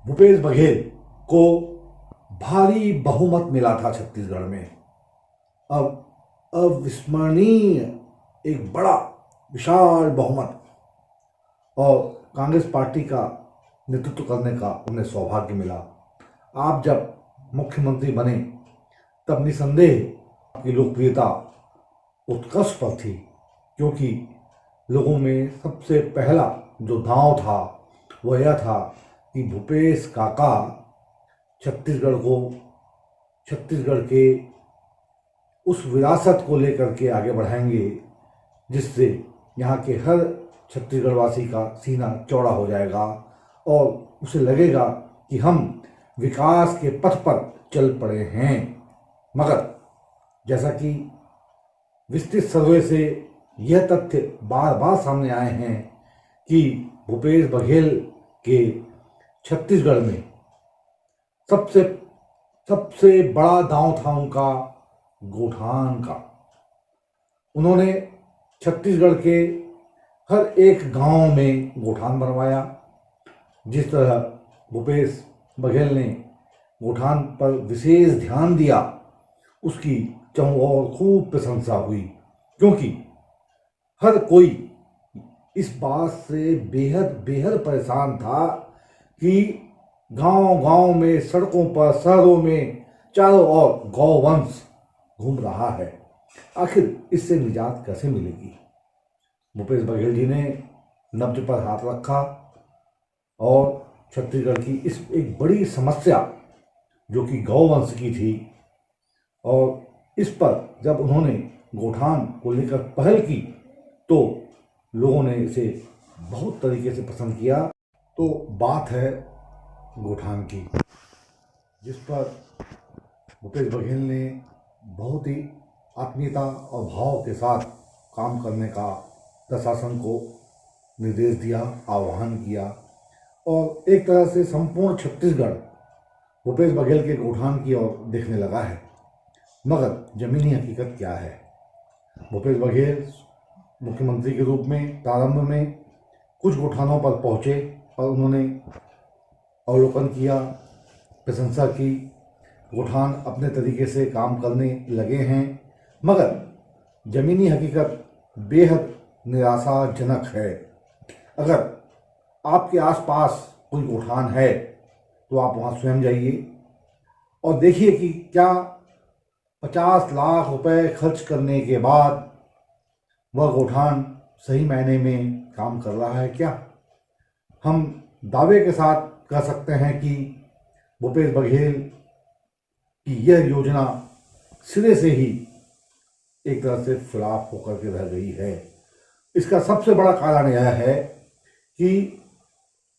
भूपेश बघेल को भारी बहुमत मिला था छत्तीसगढ़ में। अब अविस्मरणीय एक बड़ा विशाल बहुमत और कांग्रेस पार्टी का नेतृत्व करने का उन्हें सौभाग्य मिला। आप जब मुख्यमंत्री बने तब निसंदेह आपकी लोकप्रियता उत्कर्ष पर थी, क्योंकि लोगों में सबसे पहला जो दांव था वह यह था कि भूपेश काका छत्तीसगढ़ के उस विरासत को लेकर के आगे बढ़ाएंगे जिससे यहाँ के हर छत्तीसगढ़ वासी का सीना चौड़ा हो जाएगा और उसे लगेगा कि हम विकास के पथ पर चल पड़े हैं। मगर जैसा कि विस्तृत सर्वे से यह तथ्य बार बार सामने आए हैं कि भूपेश बघेल के छत्तीसगढ़ में सबसे बड़ा दांव था उनका गोठान का। उन्होंने छत्तीसगढ़ के हर एक गांव में गोठान बनवाया। जिस तरह भूपेश बघेल ने गोठान पर विशेष ध्यान दिया, उसकी चहुओर खूब प्रशंसा हुई, क्योंकि हर कोई इस बात से बेहद परेशान था कि गांव में, सड़कों पर, शहरों में चारों ओर गौवंश घूम रहा है। आखिर इससे निजात कैसे मिलेगी? भूपेश बघेल जी ने नब्ज पर हाथ रखा और छत्तीसगढ़ की इस एक बड़ी समस्या जो कि गौवंश की थी, और इस पर जब उन्होंने गोठान को लेकर पहल की तो लोगों ने इसे बहुत तरीके से पसंद किया। तो बात है गोठान की, जिस पर भूपेश बघेल ने बहुत ही आत्मीयता और भाव के साथ काम करने का प्रशासन को निर्देश दिया, आह्वान किया, और एक तरह से संपूर्ण छत्तीसगढ़ भूपेश बघेल के गोठान की ओर देखने लगा है। मगर जमीनी हकीकत क्या है? भूपेश बघेल मुख्यमंत्री के रूप में प्रारंभ में कुछ गोठानों पर पहुंचे और उन्होंने अवलोकन किया, प्रशंसा की। गोठान अपने तरीके से काम करने लगे हैं, मगर जमीनी हकीकत बेहद निराशाजनक है। अगर आपके आसपास कोई गोठान है तो आप वहां स्वयं जाइए और देखिए कि क्या 50 लाख रुपए खर्च करने के बाद वह गोठान सही मायने में काम कर रहा है क्या? हम दावे के साथ कह सकते हैं कि भूपेश बघेल की यह योजना सिरे से ही एक तरह से फ्लॉप होकर के रह गई है। इसका सबसे बड़ा कारण यह है कि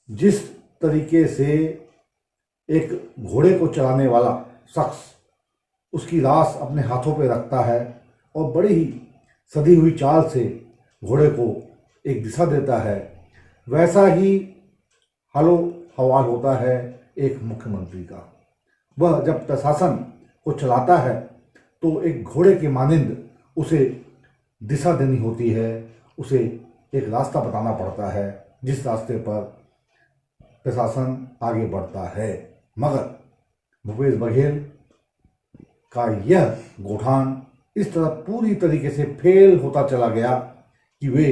जिस तरीके से एक घोड़े को चलाने वाला शख्स उसकी रास अपने हाथों पे रखता है और बड़ी ही सधी हुई चाल से घोड़े को एक दिशा देता है, वैसा ही हालो हवाल होता है एक मुख्यमंत्री का। वह जब प्रशासन को चलाता है तो एक घोड़े के मानिंद उसे दिशा देनी होती है, उसे एक रास्ता बताना पड़ता है जिस रास्ते पर प्रशासन आगे बढ़ता है। मगर भूपेश बघेल का यह गोठान इस तरह पूरी तरीके से फेल होता चला गया कि वे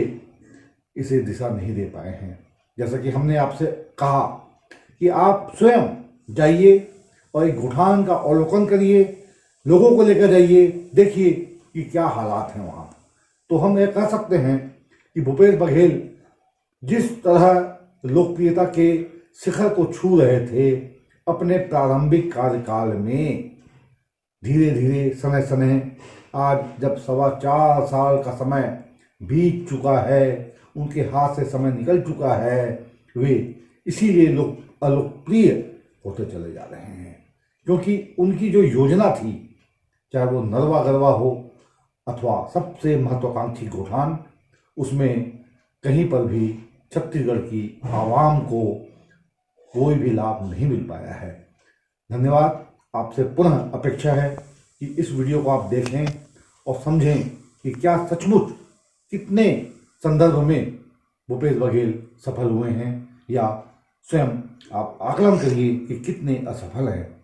इसे दिशा नहीं दे पाए हैं। जैसा कि हमने आपसे कहा कि आप स्वयं जाइए और एक गोठान का अवलोकन करिए, लोगों को लेकर जाइए, देखिए कि क्या हालात हैं वहाँ। तो हम ये कह सकते हैं कि भूपेश बघेल जिस तरह लोकप्रियता के शिखर को छू रहे थे अपने प्रारंभिक कार्यकाल में, धीरे धीरे सने आज जब 4.25 साल का समय बीत चुका है, उनके हाथ से समय निकल चुका है, वे इसीलिए लोग अलोकप्रिय होते चले जा रहे हैं। क्योंकि उनकी जो योजना थी, चाहे वो नरवा गरवा हो अथवा सबसे महत्वाकांक्षी गोठान, उसमें कहीं पर भी छत्तीसगढ़ की आवाम को कोई भी लाभ नहीं मिल पाया है। धन्यवाद। आपसे पुनः अपेक्षा है कि इस वीडियो को आप देखें और समझें कि क्या सचमुच कितने संदर्भ में भूपेश बघेल सफल हुए हैं या स्वयं आप आकलन करिए कि कितने असफल हैं